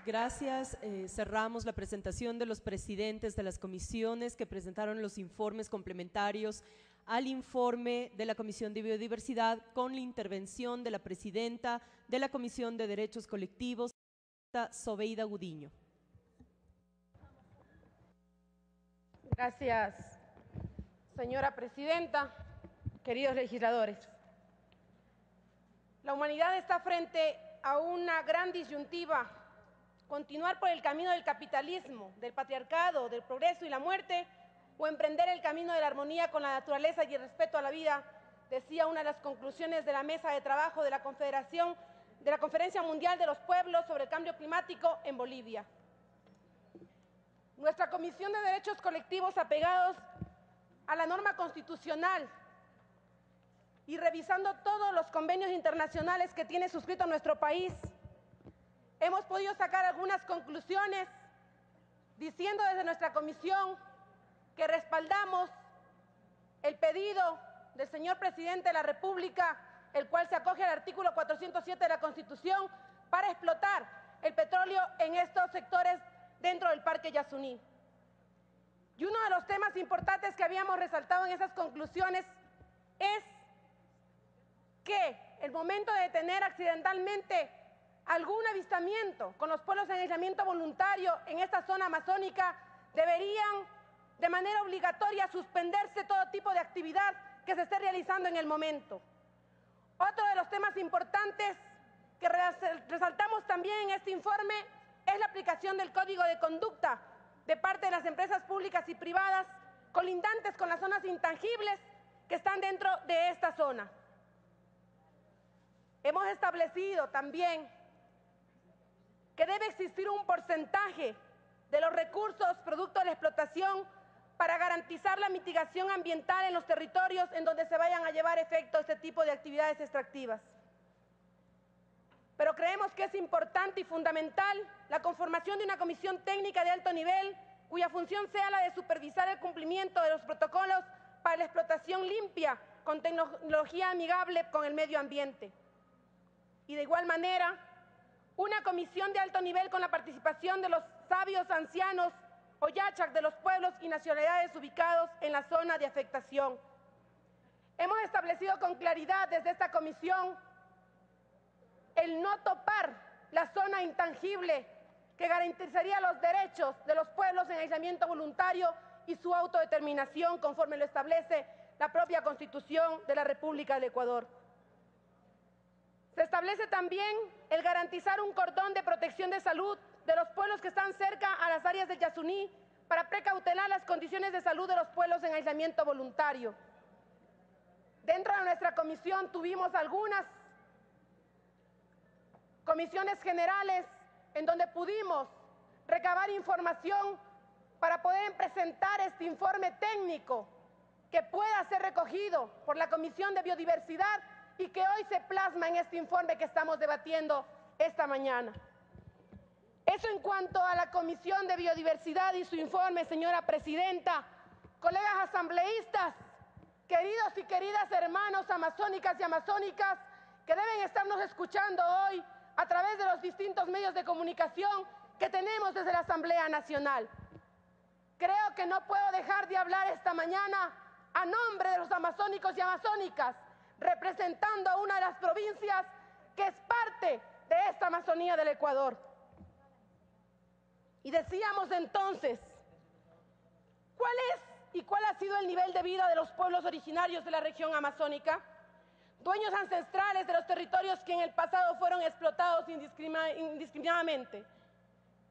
Gracias. Cerramos la presentación de los presidentes de las comisiones que presentaron los informes complementarios al informe de la Comisión de Biodiversidad con la intervención de la presidenta de la Comisión de Derechos Colectivos, Zobeida Gudiño. Gracias, señora presidenta, queridos legisladores. La humanidad está frente a una gran disyuntiva: continuar por el camino del capitalismo, del patriarcado, del progreso y la muerte, o emprender el camino de la armonía con la naturaleza y el respeto a la vida, decía una de las conclusiones de la mesa de trabajo de la Conferencia Mundial de los Pueblos sobre el Cambio Climático en Bolivia. Nuestra Comisión de Derechos Colectivos, apegados a la norma constitucional y revisando todos los convenios internacionales que tiene suscrito nuestro país, hemos podido sacar algunas conclusiones diciendo desde nuestra comisión que respaldamos el pedido del señor presidente de la República, el cual se acoge al artículo 407 de la Constitución para explotar el petróleo en estos sectores dentro del Parque Yasuní. Y uno de los temas importantes que habíamos resaltado en esas conclusiones es que el momento de tener accidentalmente algún avistamiento con los pueblos en aislamiento voluntario en esta zona amazónica, deberían de manera obligatoria suspenderse todo tipo de actividad que se esté realizando en el momento. Otro de los temas importantes que resaltamos también en este informe es la aplicación del Código de Conducta de parte de las empresas públicas y privadas colindantes con las zonas intangibles que están dentro de esta zona. Hemos establecido también que debe existir un porcentaje de los recursos producto de la explotación para garantizar la mitigación ambiental en los territorios en donde se vayan a llevar efecto este tipo de actividades extractivas. Pero creemos que es importante y fundamental la conformación de una comisión técnica de alto nivel cuya función sea la de supervisar el cumplimiento de los protocolos para la explotación limpia con tecnología amigable con el medio ambiente. Y de igual manera, una comisión de alto nivel con la participación de los sabios ancianos o yachak de los pueblos y nacionalidades ubicados en la zona de afectación. Hemos establecido con claridad desde esta comisión el no topar la zona intangible que garantizaría los derechos de los pueblos en aislamiento voluntario y su autodeterminación conforme lo establece la propia Constitución de la República del Ecuador. Se establece también el garantizar un cordón de protección de salud de los pueblos que están cerca a las áreas del Yasuní para precautelar las condiciones de salud de los pueblos en aislamiento voluntario. Dentro de nuestra comisión tuvimos algunas comisiones generales en donde pudimos recabar información para poder presentar este informe técnico que pueda ser recogido por la Comisión de Biodiversidad y que hoy se plasma en este informe que estamos debatiendo esta mañana. Eso en cuanto a la Comisión de Biodiversidad y su informe, señora presidenta. Colegas asambleístas, queridos y queridas hermanos amazónicas y amazónicas que deben estarnos escuchando hoy a través de los distintos medios de comunicación que tenemos desde la Asamblea Nacional. Creo que no puedo dejar de hablar esta mañana a nombre de los amazónicos y amazónicas, representando a una de las provincias que es parte de esta Amazonía del Ecuador. Y decíamos entonces, ¿cuál es y cuál ha sido el nivel de vida de los pueblos originarios de la región amazónica? Dueños ancestrales de los territorios que en el pasado fueron explotados indiscriminadamente.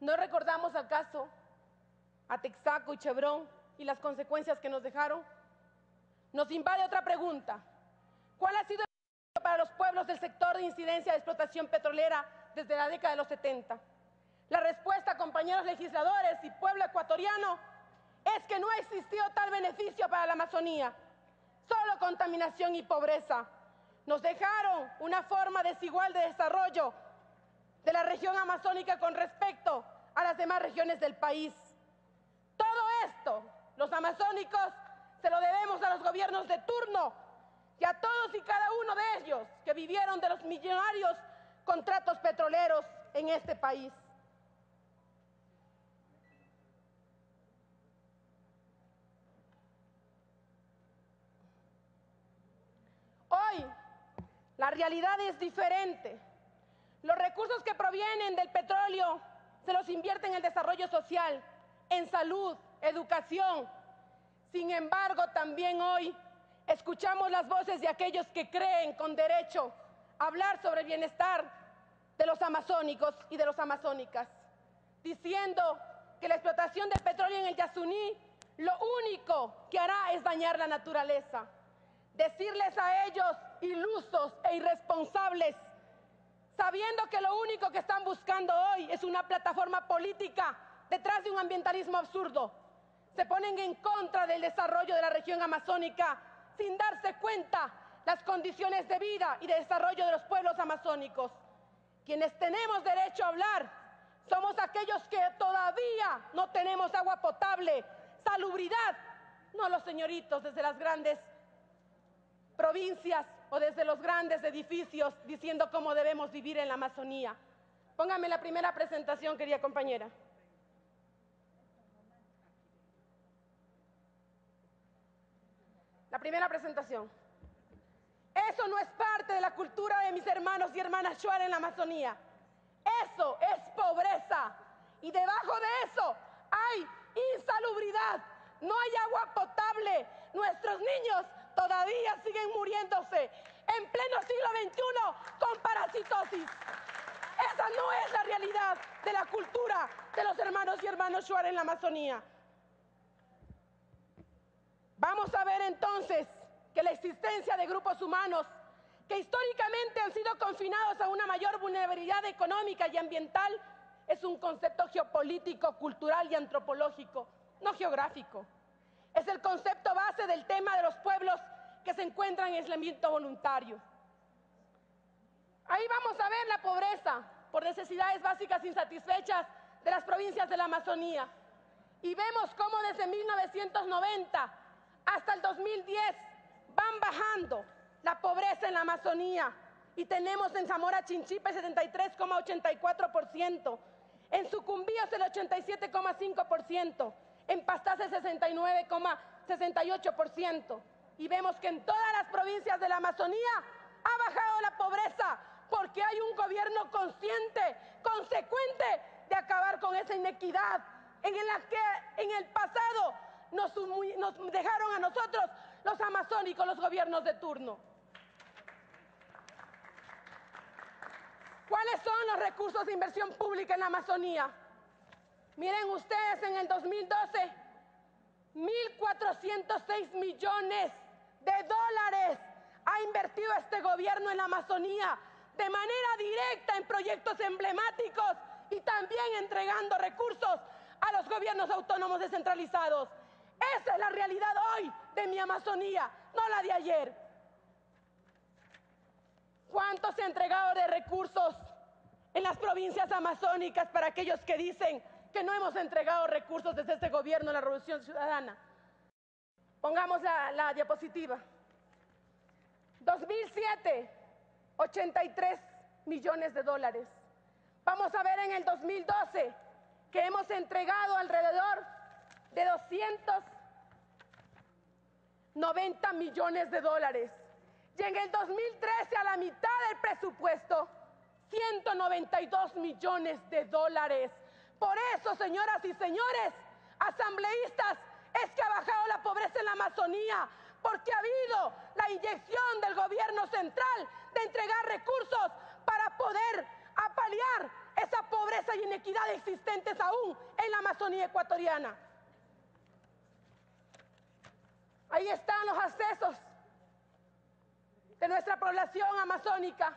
¿No recordamos acaso a Texaco y Chevron y las consecuencias que nos dejaron? Nos invade otra pregunta. ¿Cuál ha sido el impacto para los pueblos del sector de incidencia de explotación petrolera desde la década de los 70? La respuesta, compañeros legisladores y pueblo ecuatoriano, es que no ha existido tal beneficio para la Amazonía, solo contaminación y pobreza. Nos dejaron una forma desigual de desarrollo de la región amazónica con respecto a las demás regiones del país. Todo esto, los amazónicos, se lo debemos a los gobiernos de turno y a todos y cada uno de ellos que vivieron de los millonarios contratos petroleros en este país. La realidad es diferente. Los recursos que provienen del petróleo se los invierte en el desarrollo social, en salud, educación. Sin embargo, también hoy escuchamos las voces de aquellos que creen con derecho a hablar sobre el bienestar de los amazónicos y de las amazónicas, diciendo que la explotación del petróleo en el Yasuní lo único que hará es dañar la naturaleza. Decirles a ellos, ilusos e irresponsables, sabiendo que lo único que están buscando hoy es una plataforma política detrás de un ambientalismo absurdo. Se ponen en contra del desarrollo de la región amazónica sin darse cuenta las condiciones de vida y de desarrollo de los pueblos amazónicos. Quienes tenemos derecho a hablar somos aquellos que todavía no tenemos agua potable, salubridad, no los señoritos desde las grandes provincias o desde los grandes edificios diciendo cómo debemos vivir en la Amazonía. Póngame la primera presentación, querida compañera. La primera presentación. Eso no es parte de la cultura de mis hermanos y hermanas Shuar en la Amazonía. Eso es pobreza. Y debajo de eso hay insalubridad. No hay agua potable. Nuestros niños todavía siguen muriéndose en pleno siglo XXI con parasitosis. Esa no es la realidad de la cultura de los hermanos y hermanas Shuar en la Amazonía. Vamos a ver entonces que la existencia de grupos humanos que históricamente han sido confinados a una mayor vulnerabilidad económica y ambiental es un concepto geopolítico, cultural y antropológico, no geográfico. Es el concepto base del tema de los pueblos que se encuentran en aislamiento voluntario. Ahí vamos a ver la pobreza por necesidades básicas insatisfechas de las provincias de la Amazonía. Y vemos cómo desde 1990 hasta el 2010 van bajando la pobreza en la Amazonía. Y tenemos en Zamora Chinchipe 73,84%, en Sucumbíos el 87,5%, en Pastaza 69,68%. Y vemos que en todas las provincias de la Amazonía ha bajado la pobreza porque hay un gobierno consciente, consecuente de acabar con esa inequidad en la que en el pasado nos dejaron a nosotros, los amazónicos, los gobiernos de turno. ¿Cuáles son los recursos de inversión pública en la Amazonía? Miren ustedes, en el 2012, 1.406 millones de dólares ha invertido este gobierno en la Amazonía de manera directa en proyectos emblemáticos y también entregando recursos a los gobiernos autónomos descentralizados. Esa es la realidad hoy de mi Amazonía, no la de ayer. ¿Cuánto se ha entregado de recursos en las provincias amazónicas para aquellos que dicen que no hemos entregado recursos desde este gobierno de la Revolución Ciudadana? Pongamos la diapositiva. 2007, 83 millones de dólares. Vamos a ver en el 2012 que hemos entregado alrededor de 290 millones de dólares. Y en el 2013, a la mitad del presupuesto, 192 millones de dólares. Por eso, señoras y señores, asambleístas, es que ha bajado la pobreza en la Amazonía, porque ha habido la inyección del gobierno central de entregar recursos para poder apalear esa pobreza y inequidad existentes aún en la Amazonía ecuatoriana. Ahí están los accesos de nuestra población amazónica.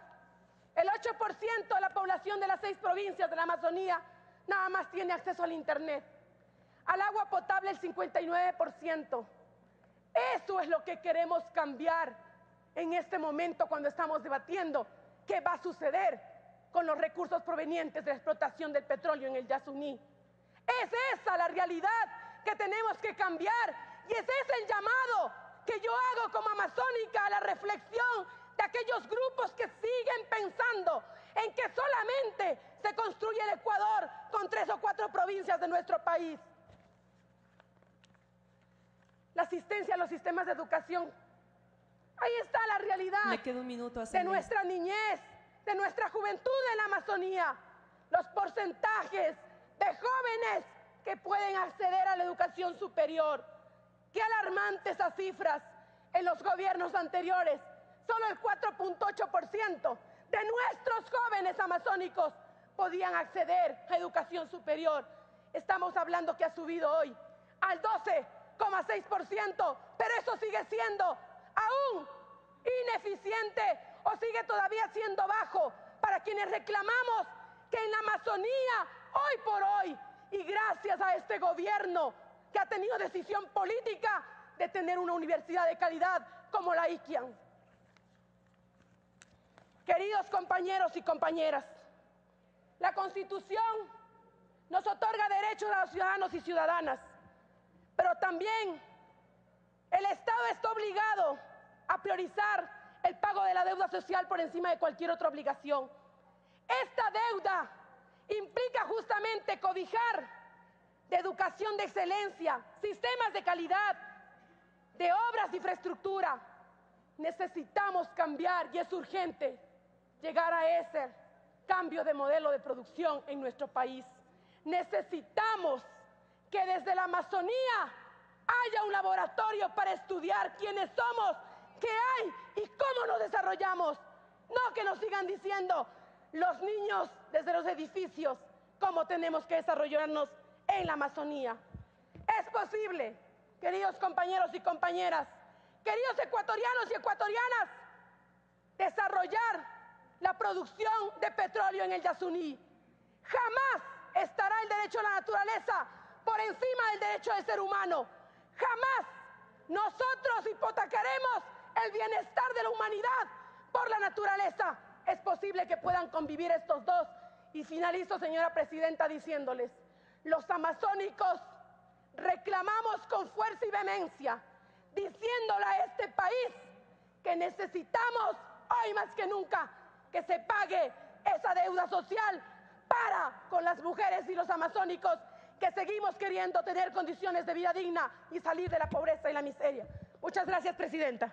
El 8% de la población de las 6 provincias de la Amazonía nada más tiene acceso al internet. Al agua potable el 59%. Eso es lo que queremos cambiar en este momento cuando estamos debatiendo qué va a suceder con los recursos provenientes de la explotación del petróleo en el Yasuní. Es esa la realidad que tenemos que cambiar y ese es el llamado que yo hago como amazónica a la reflexión de aquellos grupos que siguen pensando en que solamente se construye el Ecuador con 3 o 4 provincias de nuestro país. La asistencia a los sistemas de educación Ahí está la realidad Me queda un minuto, de asambleísta. nuestra niñez, de nuestra juventud en la Amazonía. Los porcentajes de jóvenes que pueden acceder a la educación superior. Qué alarmantes esas cifras. En los gobiernos anteriores, solo el 4.8% de nuestros jóvenes amazónicos podían acceder a educación superior. Estamos hablando que ha subido hoy al 12,6%, pero eso sigue siendo aún ineficiente o sigue todavía siendo bajo para quienes reclamamos que en la Amazonía, hoy por hoy, y gracias a este gobierno que ha tenido decisión política de tener una universidad de calidad como la ICIAN. Queridos compañeros y compañeras, la Constitución nos otorga derechos a los ciudadanos y ciudadanas, pero también el Estado está obligado a priorizar el pago de la deuda social por encima de cualquier otra obligación. Esta deuda implica justamente cobijar de educación de excelencia, sistemas de calidad, de obras de infraestructura. Necesitamos cambiar y es urgente llegar a ese cambio de modelo de producción en nuestro país. Necesitamos que desde la Amazonía haya un laboratorio para estudiar quiénes somos, qué hay y cómo nos desarrollamos. No que nos sigan diciendo los niños desde los edificios cómo tenemos que desarrollarnos en la Amazonía. Es posible, queridos compañeros y compañeras, queridos ecuatorianos y ecuatorianas, desarrollar la producción de petróleo en el Yasuní. Jamás estará el derecho a la naturaleza por encima del derecho del ser humano. Jamás nosotros hipotecaremos el bienestar de la humanidad por la naturaleza. Es posible que puedan convivir estos dos. Y finalizo, señora presidenta, diciéndoles, los amazónicos reclamamos con fuerza y vehemencia, diciéndole a este país que necesitamos, hoy más que nunca, que se pague esa deuda social para con las mujeres y los amazónicos que seguimos queriendo tener condiciones de vida digna y salir de la pobreza y la miseria. Muchas gracias, presidenta.